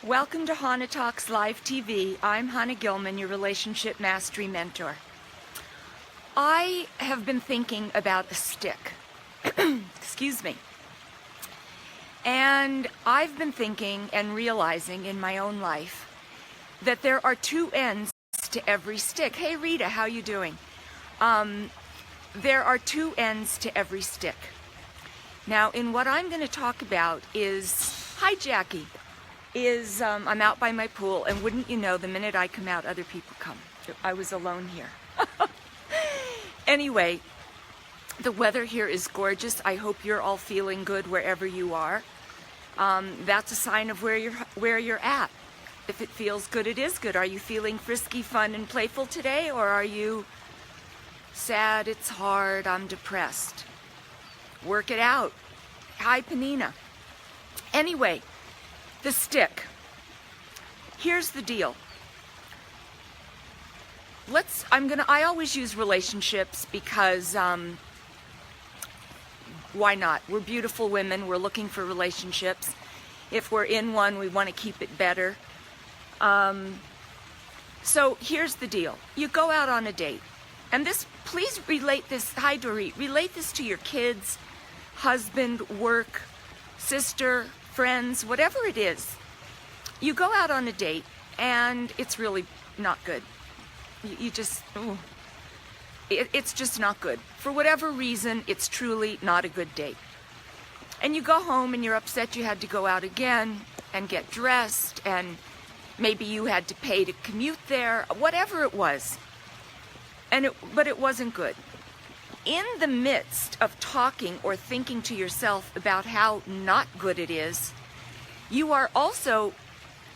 Welcome to Chana Talks Live TV. I'm Chana Gilman, your relationship mastery mentor. I have been thinking about a stick. Excuse me. And I've been thinking and realizing in my own life that there are two ends to every stick. Hey Rita, how you doing? There are two ends to every stick. Now, in what I'm going to talk about is, hi Jackie, I'm out by my pool, and wouldn't you know, the minute I come out, other people come. I was alone here. Anyway, the weather here is gorgeous. I hope you're all feeling good wherever you are. That's a sign of where you're at. If it feels good, it is good. Are you feeling frisky, fun, and playful today, or are you sad, it's hard, I'm depressed? Work it out. Hi, Panina. Anyway, the stick. Here's the deal. I always use relationships because, why not? We're beautiful women. We're looking for relationships. If we're in one, we want to keep it better. So here's the deal. You go out on a date. And please relate this, hi Dorit, relate this to your kids, husband, work, sister, friends, whatever it is. You go out on a date and it's really not good. It's just not good. For whatever reason, it's truly not a good date. And you go home and you're upset you had to go out again and get dressed, and maybe you had to pay to commute there, whatever it was. But it wasn't good. In the midst of talking or thinking to yourself about how not good it is, you are also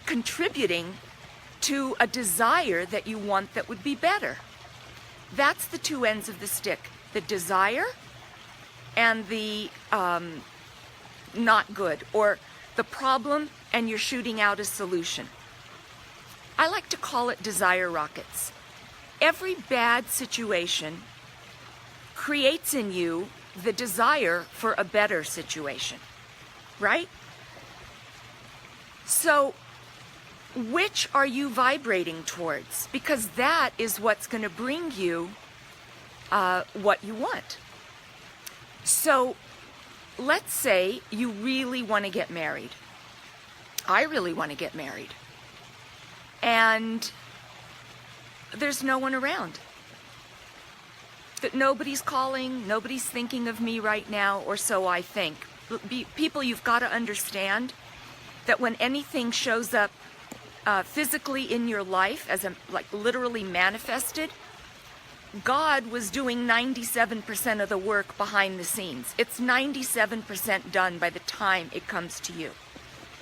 contributing to a desire that you want that would be better. That's the two ends of the stick, the desire and the not good, or the problem and you're shooting out a solution. I like to call it desire rockets. Every bad situation creates in you the desire for a better situation, right? So, which are you vibrating towards? Because that is what's going to bring you what you want. So, let's say you really want to get married. I really want to get married. And there's no one around. That nobody's calling, nobody's thinking of me right now, or so I think. People, you've got to understand that when anything shows up physically in your life, as literally manifested, God was doing 97% of the work behind the scenes. It's 97% done by the time it comes to you.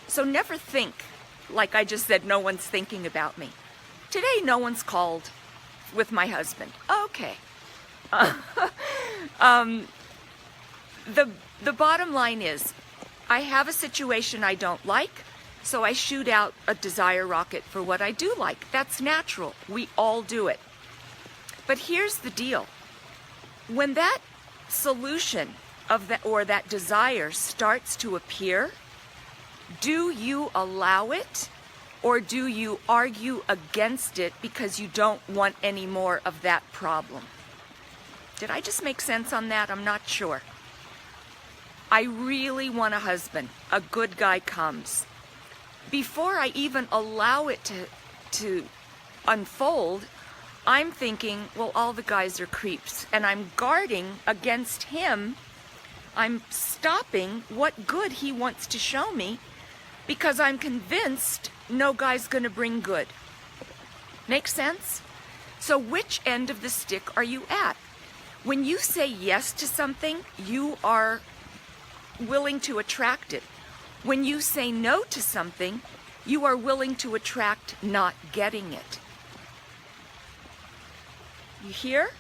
So never think, like I just said, no one's thinking about me. Today, no one's called with my husband. Okay. The bottom line is, I have a situation I don't like, so I shoot out a desire rocket for what I do like. That's natural. We all do it. But here's the deal. When that solution or that desire starts to appear, do you allow it? Or do you argue against it because you don't want any more of that problem? Did I just make sense on that? I'm not sure. I really want a husband. A good guy comes. Before I even allow it to unfold, I'm thinking, well, all the guys are creeps. And I'm guarding against him. I'm stopping what good he wants to show me because I'm convinced no guy's going to bring good. Make sense? So which end of the stick are you at? When you say yes to something, you are willing to attract it. When you say no to something, you are willing to attract not getting it. You hear?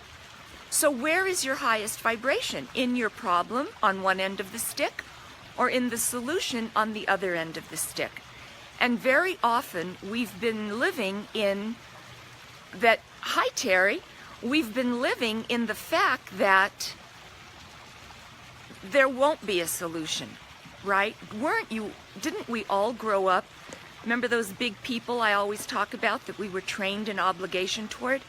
So where is your highest vibration? In your problem on one end of the stick, or in the solution on the other end of the stick? And very often we've been living in that, hi Terry, we've been living in the fact that there won't be a solution, right? Didn't we all grow up Remember those big people I always talk about that we were trained in obligation toward?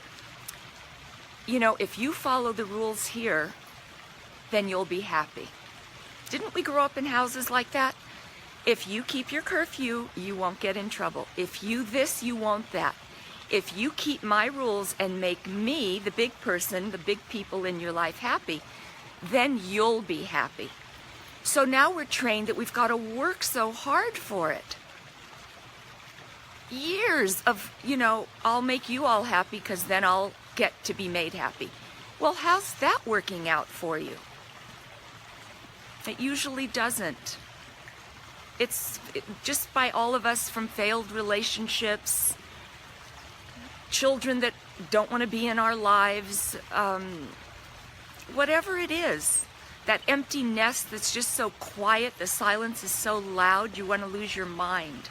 You know, if you follow the rules here, then you'll be happy. Didn't we grow up in houses like that? If you keep your curfew, you won't get in trouble. If you this, you won't that. If you keep my rules and make me, the big person, the big people in your life happy, then you'll be happy. So now we're trained that we've got to work so hard for it. Years of, you know, I'll make you all happy because then I'll get to be made happy. Well, how's that working out for you? It usually doesn't. It's just by all of us from failed relationships, children that don't want to be in our lives, whatever it is, that empty nest that's just so quiet, the silence is so loud, you want to lose your mind.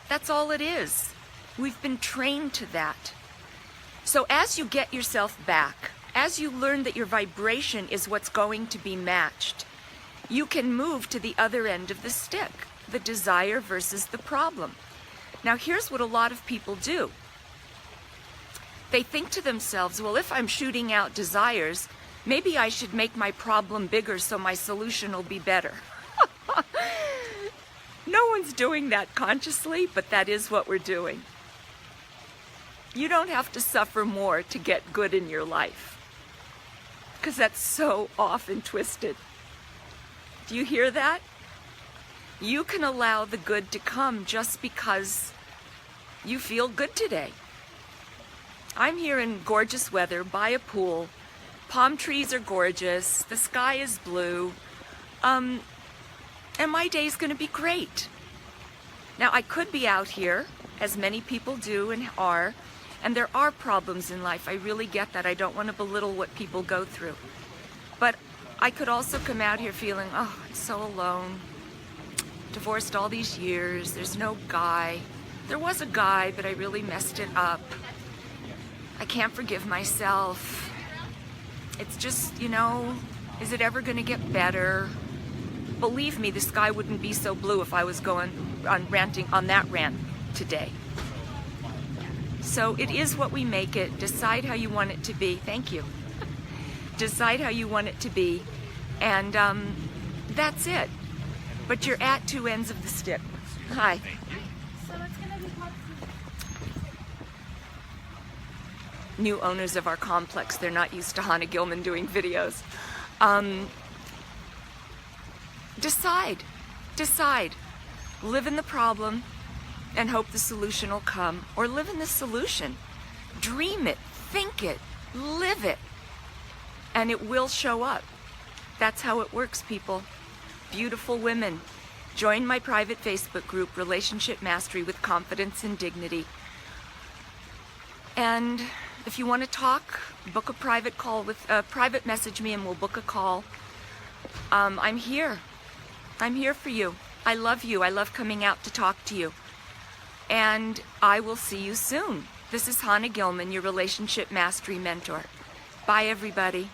That's all it is. We've been trained to that. So as you get yourself back, as you learn that your vibration is what's going to be matched, you can move to the other end of the stick, the desire versus the problem. Now here's what a lot of people do. They think to themselves, well, if I'm shooting out desires, maybe I should make my problem bigger so my solution will be better. No one's doing that consciously, but that is what we're doing. You don't have to suffer more to get good in your life, because that's so often twisted. Do you hear that? You can allow the good to come just because you feel good today. I'm here in gorgeous weather by a pool. Palm trees are gorgeous. The sky is blue. And my day's going to be great. Now, I could be out here, as many people do and are, and there are problems in life. I really get that. I don't want to belittle what people go through. But I could also come out here feeling, oh, I'm so alone. Divorced all these years. There's no guy. There was a guy, but I really messed it up. I can't forgive myself. It's just, you know, is it ever going to get better? Believe me, the sky wouldn't be so blue if I was going on ranting on that rant today. So it is what we make it. Decide how you want it to be. Thank you. Decide how you want it to be. And that's it. But you're at two ends of the stick. Hi. New owners of our complex, they're not used to Chana Gilman doing videos. Decide. Live in the problem and hope the solution will come, or live in the solution. Dream it, think it, live it, and it will show up. That's how it works, people. Beautiful women. Join my private Facebook group, Relationship Mastery with Confidence and Dignity. And if you want to talk, book a private call private message me and we'll book a call. I'm here. I'm here for you. I love you. I love coming out to talk to you. And I will see you soon. This is Chana Gilman, your Relationship Mastery Mentor. Bye, everybody.